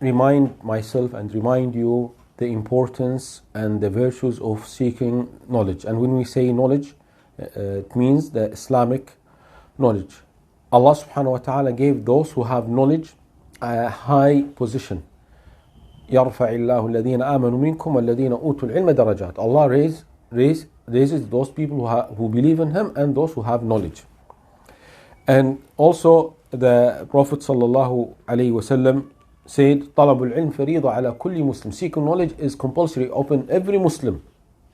remind myself and remind you the importance and the virtues of seeking knowledge. And when we say knowledge, it means the Islamic knowledge. Allah subhanahu wa ta'ala gave those who have knowledge a high position. يَرْفَعِ اللَّهُ الَّذِينَ آمَنُوا مِنْكُمْ وَالَّذِينَ أُوتُوا الْعِلْمَ دَرَجَاتٍ. Allah raises those people who believe in Him and those who have knowledge. And also the Prophet sallallahu alaihi wasallam said, طَلَبُ الْعِلْمِ فَرِيضَةٌ عَلَى كُلِّ مُسْلِمٍ. Seeking knowledge is compulsory upon every Muslim.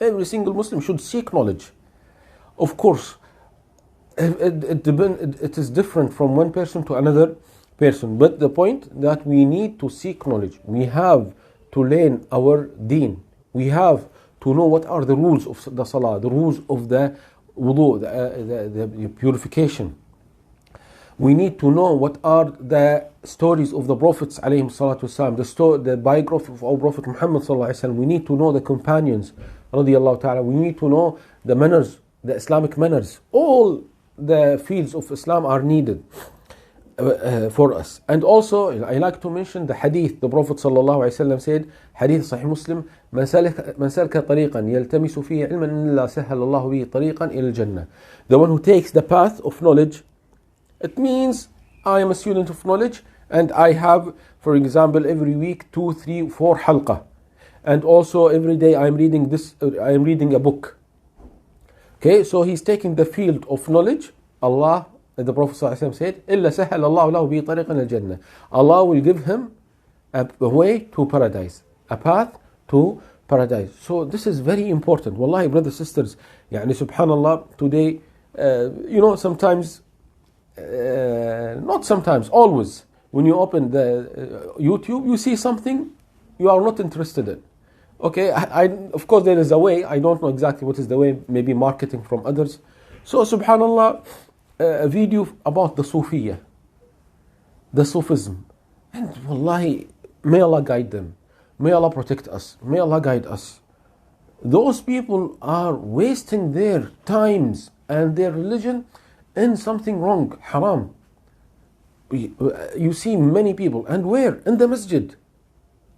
Every single Muslim should seek knowledge. Of course, it is different from one person to another person. But the point that we need to seek knowledge. We have to learn our deen. We have to know what are the rules of the salah, the rules of the wudu, the purification. We need to know what are the stories of the Prophets alayhim salatu wasalam, the biography of our Prophet Muhammad sallallahu alayhi wasallam. We need to know the companions radiyallahu ta'ala. We need to know the manners, the Islamic manners. All the fields of Islam are needed for us. And also I like to mention the hadith. The Prophet sallallahu alayhi wasallam said, hadith Sahih Muslim, من سلك طريقا يلتمس فيه علما إلا سهل الله به طريقا إلى الجنة. The one who takes the path of knowledge, it means I am a student of knowledge and I have, for example, every week 2, 3, 4 halqa. And also every day I am reading a book. Okay, so he's taking the field of knowledge. Allah, the Prophet ﷺ said, إِلَّا سَهَلَ اللَّهُ لَهُ بِهِ طَرِيقًا الْجَنَّةِ. Allah will give him a way to paradise, a path to paradise. So this is very important. Wallahi, brothers, sisters, يعني subhanallah, today, sometimes, not sometimes, always, when you open the YouTube, you see something you are not interested in. Okay, of course there is a way, I don't know exactly what is the way, maybe marketing from others. So subhanallah, a video about the Sufiya, the Sufism. And wallahi, may Allah guide them. May Allah protect us. May Allah guide us. Those people are wasting their times and their religion in something wrong, haram. You see many people, and where? In the masjid.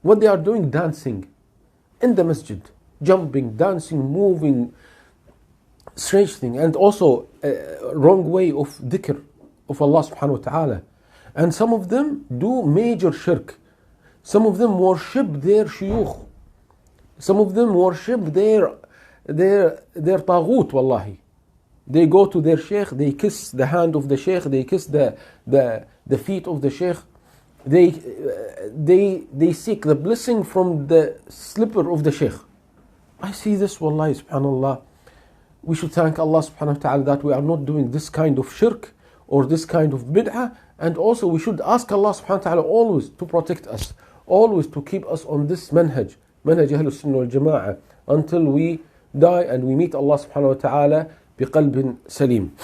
What they are doing, dancing. In the masjid. Jumping, dancing, moving. Strange thing. And also wrong way of dhikr of Allah subhanahu wa ta'ala. And some of them do major shirk. Some of them worship their shuyukh. Some of them worship their taghut, wallahi. They go to their sheikh, they kiss the hand of the sheikh, they kiss the feet of the sheikh. They seek the blessing from the slipper of the sheikh. I see this, wallahi, subhanallah. We should thank Allah subhanahu wa ta'ala that we are not doing this kind of shirk or this kind of bid'ah. And also we should ask Allah subhanahu wa ta'ala always to protect us, always to keep us on this manhaj Ahlul Sunnah wal Jama'ah, until we die and we meet Allah subhanahu wa ta'ala biqalbin salim.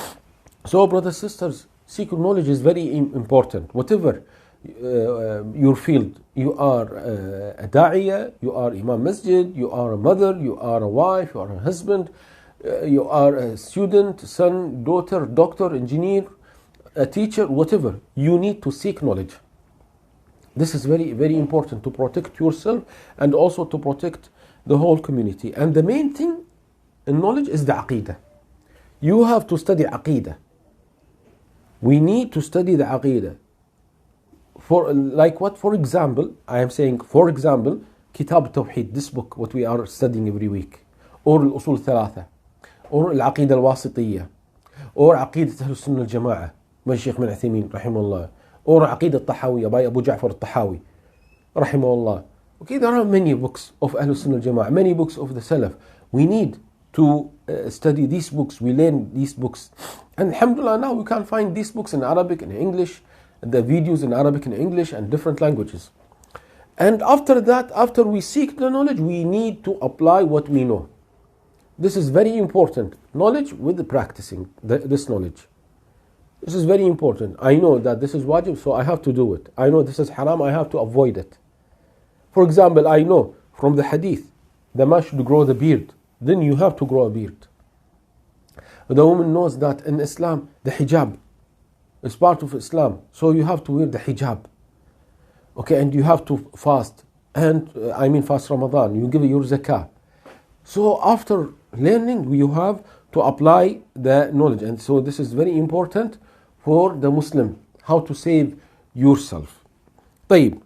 So brothers, sisters, seeking knowledge is very important. Whatever your field, you are a da'iyah, you are imam masjid, you are a mother, you are a wife, you are a husband, you are a student, son, daughter, doctor, engineer, a teacher, whatever, you need to seek knowledge. This is very, very important to protect yourself and also to protect the whole community. And the main thing in knowledge is the aqidah. You have to study aqidah. We need to study the aqidah. For like what? For example, I am saying, for example, Kitab Tawheed, this book, what we are studying every week, or Al-Usul Thalatha, or Al-Aqidah Al-Wasitiyya, or Aqidah Ahlul Sunnah Al-Jama'ah by Shaykh bin Uthaymeen, rahimahullah, or Aqidah Al-Tahawiyya by Abu Ja'far Al-Tahawi, rahimahullah. Okay, there are many books of Ahlul Sunnah Al-Jama'ah, many books of the Salaf. We need to study these books, we learn these books. And alhamdulillah, now we can find these books in Arabic and English, the videos in Arabic and English and different languages. And after that, after we seek the knowledge, we need to apply what we know. This is very important. Knowledge with practicing this knowledge. This is very important. I know that this is wajib, so I have to do it. I know this is haram, I have to avoid it. For example, I know from the hadith, the man should grow the beard. Then you have to grow a beard. The woman knows that in Islam, the hijab is part of Islam. So you have to wear the hijab. Okay, and you have to fast, and I mean fast Ramadan, you give your zakah. So after learning, you have to apply the knowledge. And so this is very important for the Muslim, how to save yourself. طيب.